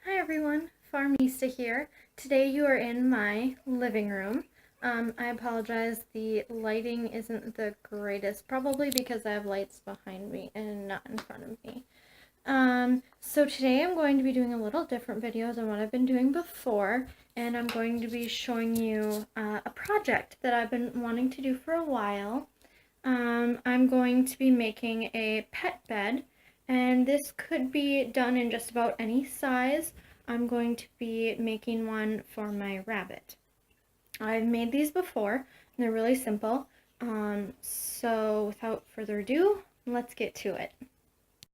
Hi everyone, Farmista here. Today you are in my living room. I apologize, the lighting isn't the greatest, probably because I have lights behind me and not in front of me. So today I'm going to be doing a little different video than what I've been doing before, and I'm going to be showing you a project that I've been wanting to do for a while. I'm going to be making a pet bed, and this could be done in just about any size. I'm going to be making one for my rabbit. I've made these before, and they're really simple. So without further ado, let's get to it.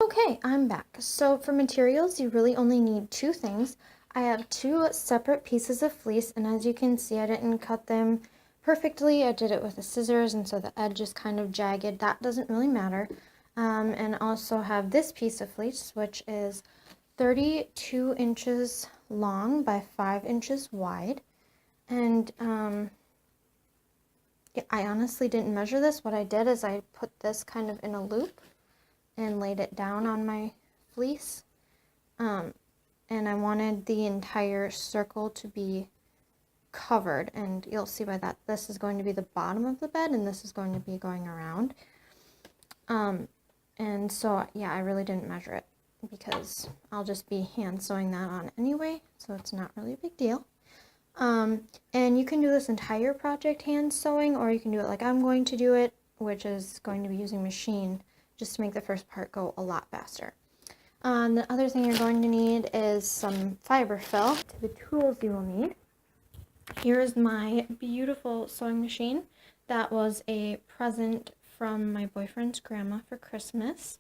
Okay, I'm back. So for materials, you really only need two things. I have two separate pieces of fleece, and as you can see, I didn't cut them perfectly. I did it with the scissors, and so the edge is kind of jagged. That doesn't really matter. And also have this piece of fleece, which is 32 inches long by 5 inches wide. And yeah, I honestly didn't measure this. What I did is I put this kind of in a loop and laid it down on my fleece. And I wanted the entire circle to be covered, and you'll see by that this is going to be the bottom of the bed and this is going to be going around. And so yeah, I really didn't measure it because I'll just be hand sewing that on anyway, so it's not really a big deal. And you can do this entire project hand sewing, or you can do it like I'm going to do it, which is going to be using machine just to make the first part go a lot faster. The other thing you're going to need is some fiber fill. The tools you will need. Here is my beautiful sewing machine. That was a present from my boyfriend's grandma for Christmas.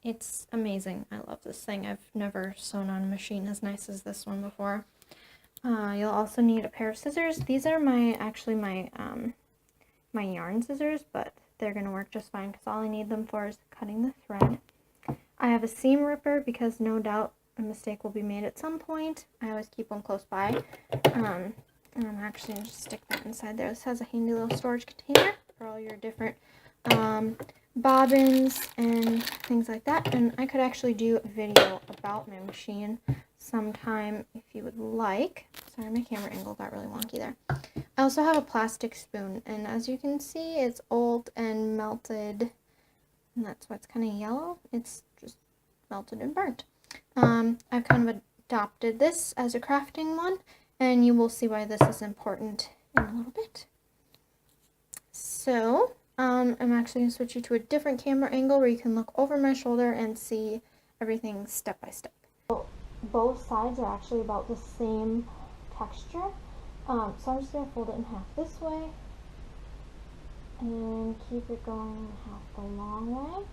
It's amazing. I love this thing. I've never sewn on a machine as nice as this one before. You'll also need a pair of scissors. These are my yarn scissors, but they're going to work just fine because all I need them for is cutting the thread. I have a seam ripper because no doubt a mistake will be made at some point. I always keep one close by. And I'm actually going to just stick that inside there. This has a handy little storage container for all your different bobbins and things like that. And I could actually do a video about my machine sometime if you would like. Sorry, my camera angle got really wonky there. I also have a plastic spoon, and as you can see, it's old and melted, and that's why it's kind of yellow. It's just melted and burnt. I've kind of adopted this as a crafting one, and you will see why this is important in a little bit. So, I'm actually going to switch you to a different camera angle where you can look over my shoulder and see everything step by step. Both sides are actually about the same texture, so I'm just going to fold it in half this way and keep it going half the long way.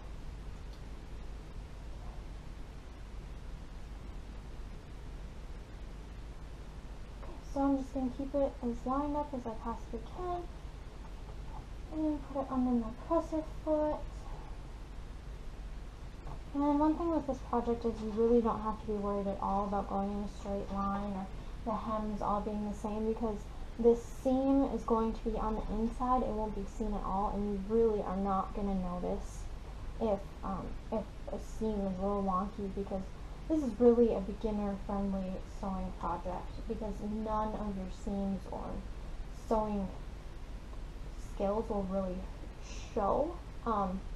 So I'm just going to keep it as lined up as I possibly can, and then put it under my presser foot. And one thing with this project is you really don't have to be worried at all about going in a straight line or the hems all being the same, because this seam is going to be on the inside. It won't be seen at all, and you really are not going to notice if a seam is a little wonky, because this is really a beginner-friendly sewing project, because none of your seams or sewing skills will really show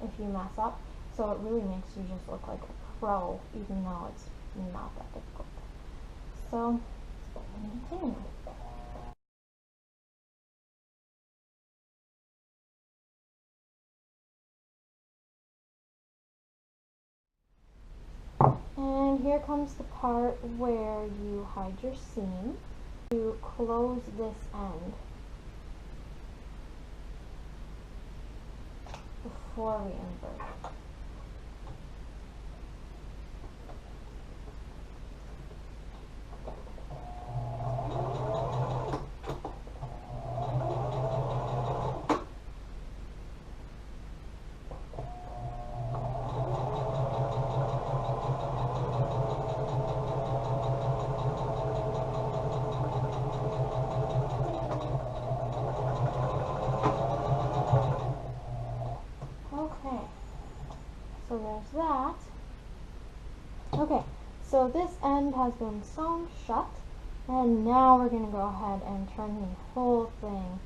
if you mess up. So it really makes you just look like a pro, even though it's not that difficult. So, continue. And here comes the part where you hide your seam. You close this end before we invert it. Okay, So this end has been sewn shut, and now we're going to go ahead and turn the whole thing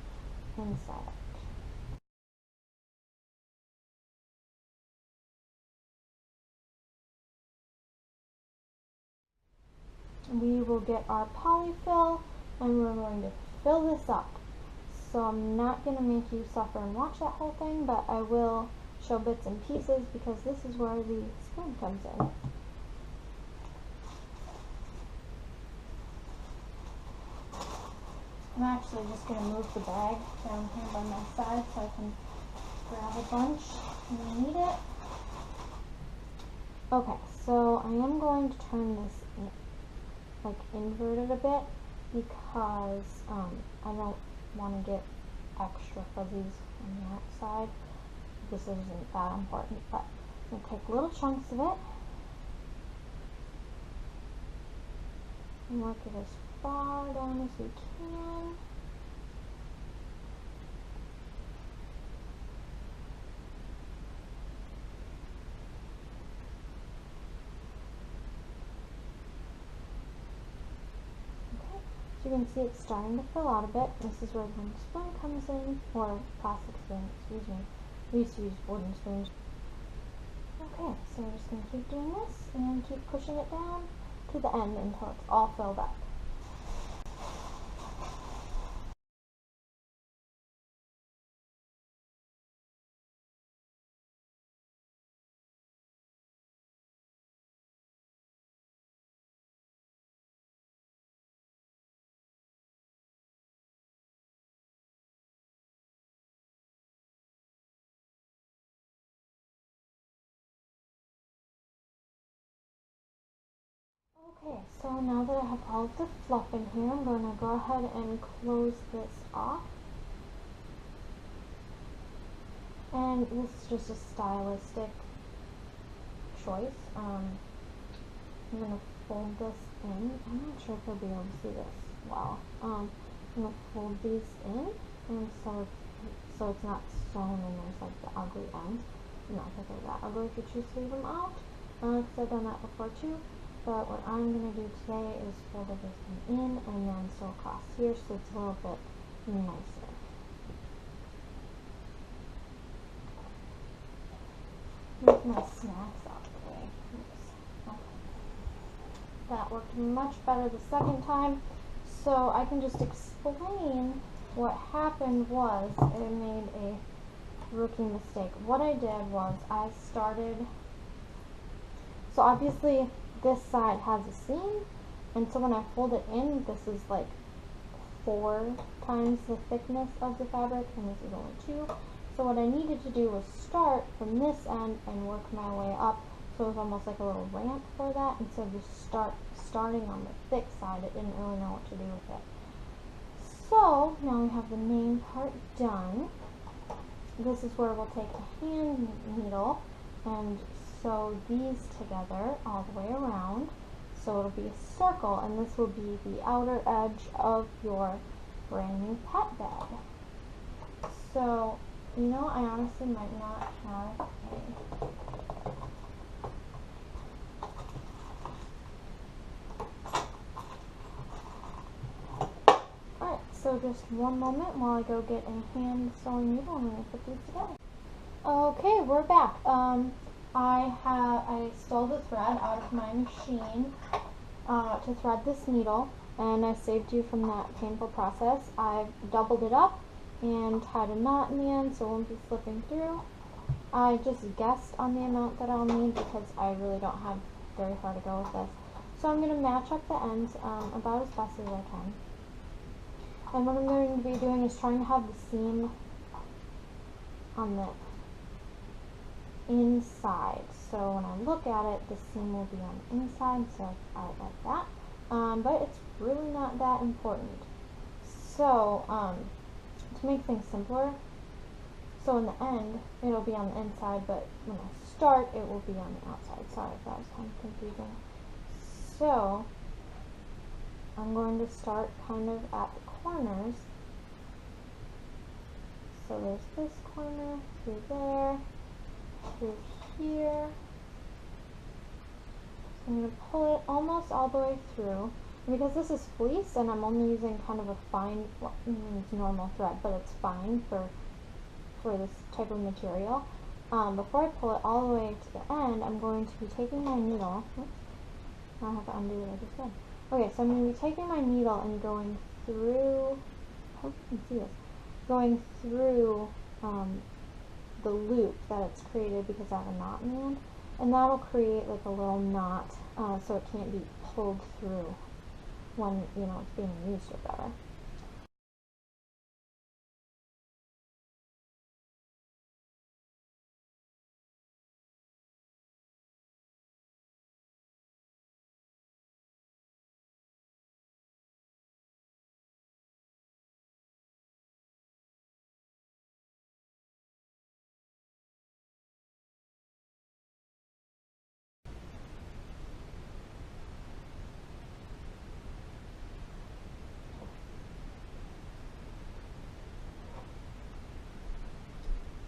inside. We will get our polyfill, and we're going to fill this up. So I'm not going to make you suffer and watch that whole thing, but I will show bits and pieces because this is where the spoon comes in. I'm actually just going to move the bag down here by my side so I can grab a bunch when I need it. Okay, so I am going to turn this invert it a bit because I don't want to get extra fuzzies on the outside. This isn't that important, but I'm going to take little chunks of it and work it as far down as we can. You can see it's starting to fill out a bit. This is where the wooden spoon comes in, or plastic spoon, excuse me. We used to use wooden spoons. Okay, so we're just going to keep doing this and keep pushing it down to the end until it's all filled up. Okay, so now that I have all of the fluff in here, I'm going to go ahead and close this off. And this is just a stylistic choice. I'm going to fold this in. I'm not sure if you'll be able to see this well. I'm going to fold these in, and so it's not sewn and there's like the ugly ends. Not that they're that ugly if you choose to leave them out, because I've done that before too. But what I'm going to do today is fold everything in and then sew across here so it's a little bit nicer. Move my snacks out of the way. Okay. That worked much better the second time. So I can just explain what happened was I made a rookie mistake. What I did was I started, so obviously this side has a seam, and so when I fold it in, this is like 4 times the thickness of the fabric, and this is only 2. So what I needed to do was start from this end and work my way up, so it was almost like a little ramp for that, instead of just starting on the thick side. It didn't really know what to do with it. So now we have the main part done. This is where we'll take a hand needle and sew these together all the way around. So it'll be a circle, and this will be the outer edge of your brand new pet bag. So, you know, I honestly might not have Alright, so just one moment while I go get a hand sewing needle and I'm going to put these together. Okay, we're back. I stole the thread out of my machine to thread this needle, and I saved you from that painful process. I've doubled it up and tied a knot in the end so it won't be slipping through. I just guessed on the amount that I'll need because I really don't have very far to go with this. So I'm going to match up the ends about as best as I can. And what I'm going to be doing is trying to have the seam on the inside. So when I look at it, the seam will be on the inside, so I like that. But it's really not that important. So to make things simpler, so in the end, it'll be on the inside, but when I start, it will be on the outside. Sorry if that was kind of confusing. So I'm going to start kind of at the corners. So there's this corner, through there, through here, I'm going to pull it almost all the way through. And because this is fleece and I'm only using kind of a fine, well, it's normal thread, but it's fine for this type of material. Before I pull it all the way to the end, I'm going to be taking my needle. Oops, I have to undo what I just did. Okay, so I'm going to be taking my needle and going through, I hope you can see this, going through the loop that it's created because I have a knot in the end. And that'll create like a little knot so it can't be pulled through when, you know, it's being used or better.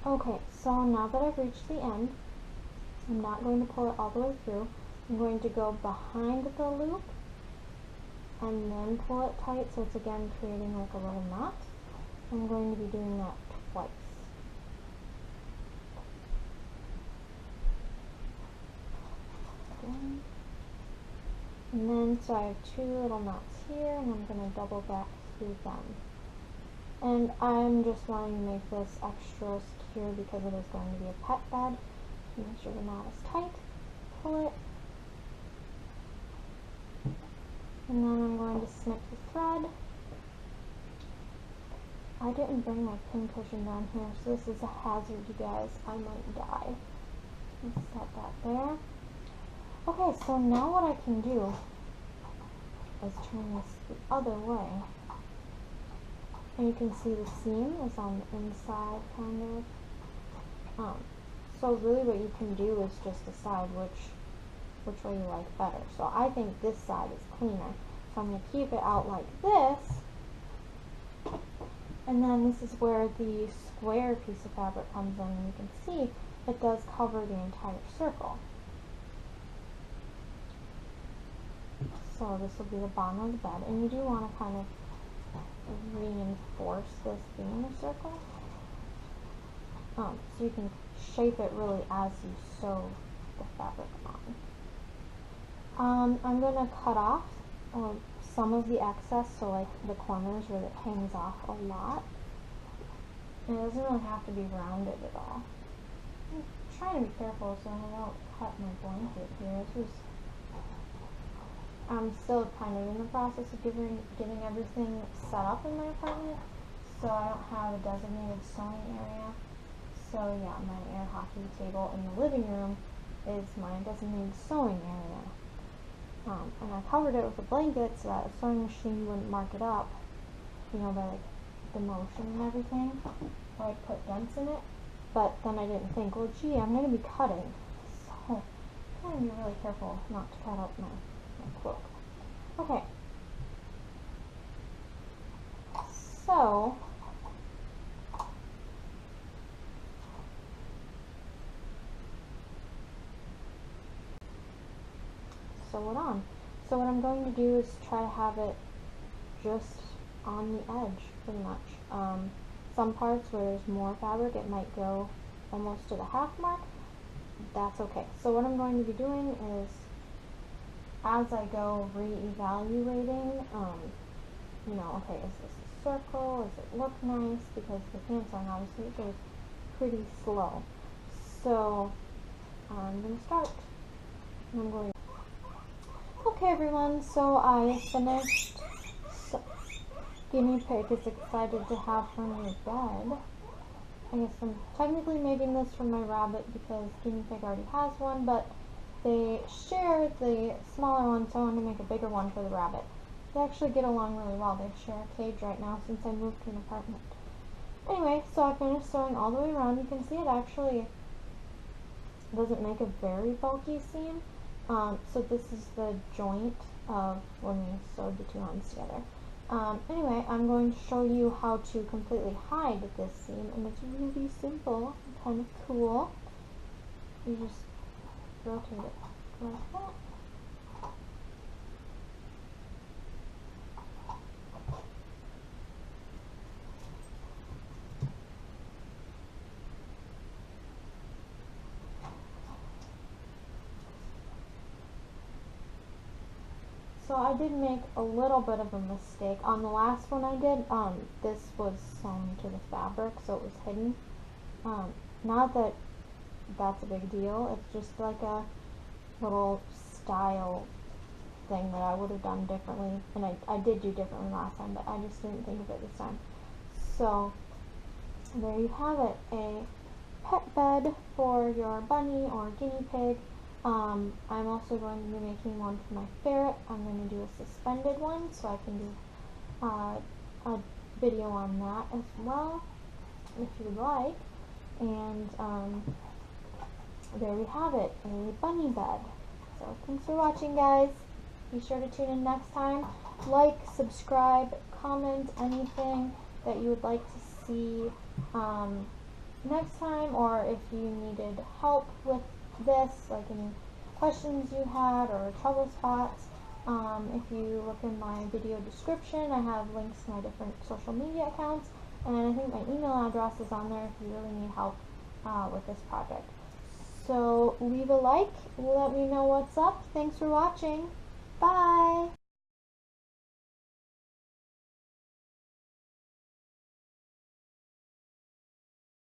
Okay, so now that I've reached the end, I'm not going to pull it all the way through. I'm going to go behind the loop and then pull it tight so it's again creating like a little knot. I'm going to be doing that twice. And then, so I have two little knots here, and I'm going to double back through them. And I'm just wanting to make this extra secure because it is going to be a pet bed. Make sure the knot is tight. Pull it. And then I'm going to snip the thread. I didn't bring my pin cushion down here, so this is a hazard, you guys. I might die. Let's set that there. Okay, so now what I can do is turn this the other way. And you can see the seam is on the inside, kind of. So really what you can do is just decide which way you like better. So I think this side is cleaner. So I'm going to keep it out like this. And then this is where the square piece of fabric comes in, and you can see it does cover the entire circle. So this will be the bottom of the bed, and you do want to kind of reinforce this being a circle. So you can shape it really as you sew the fabric on. I'm going to cut off some of the excess, so like the corners where it hangs off a lot. And it doesn't really have to be rounded at all. I'm trying to be careful so I don't cut my blanket here. I'm still kind of in the process of getting everything set up in my apartment, so I don't have a designated sewing area. So yeah, my air hockey table in the living room is my designated sewing area. And I covered it with a blanket so that a sewing machine wouldn't mark it up, you know, by like the motion and everything, or I'd put dents in it. But then I didn't think, well gee, I'm going to be cutting, so I'm going to be really careful not to cut up my quilt. Okay, so sew it on. So what I'm going to do is try to have it just on the edge, pretty much. Some parts where there's more fabric, it might go almost to the half mark. That's okay. So what I'm going to be doing is, as I go re-evaluating, you know, okay, is this a circle? Does it look nice? Because the hand sewing, obviously, it goes pretty slow. So I'm going to start. I'm going. Okay, everyone. So I finished. Guinea Pig is excited to have her new bed. I guess I'm technically making this for my rabbit because Guinea Pig already has one, but they share the smaller one, so I wanted to make a bigger one for the rabbit. They actually get along really well. They share a cage right now since I moved to an apartment. Anyway, so I finished sewing all the way around. You can see it actually doesn't make a very bulky seam. So this is the joint of when we sewed the two ends together. Anyway, I'm going to show you how to completely hide this seam, and it's really simple and kind of cool. You just rotate it like that, So I did make a little bit of a mistake. On the last one I did, this was sewn to the fabric, so it was hidden. Not that that's a big deal, it's just like a little style thing that I would have done differently, and I did do differently last time, but I just didn't think of it this time. So there you have it, a pet bed for your bunny or guinea pig. I'm also going to be making one for my ferret. I'm going to do a suspended one, so I can do a video on that as well, if you'd like. And there we have it, a bunny bed. So thanks for watching, guys. Be sure to tune in next time. Like, subscribe, comment anything that you would like to see next time, or if you needed help with this, like any questions you had or trouble spots. If you look in my video description, I have links to my different social media accounts, and I think my email address is on there if you really need help with this project. So leave a like, let me know what's up. Thanks for watching. Bye!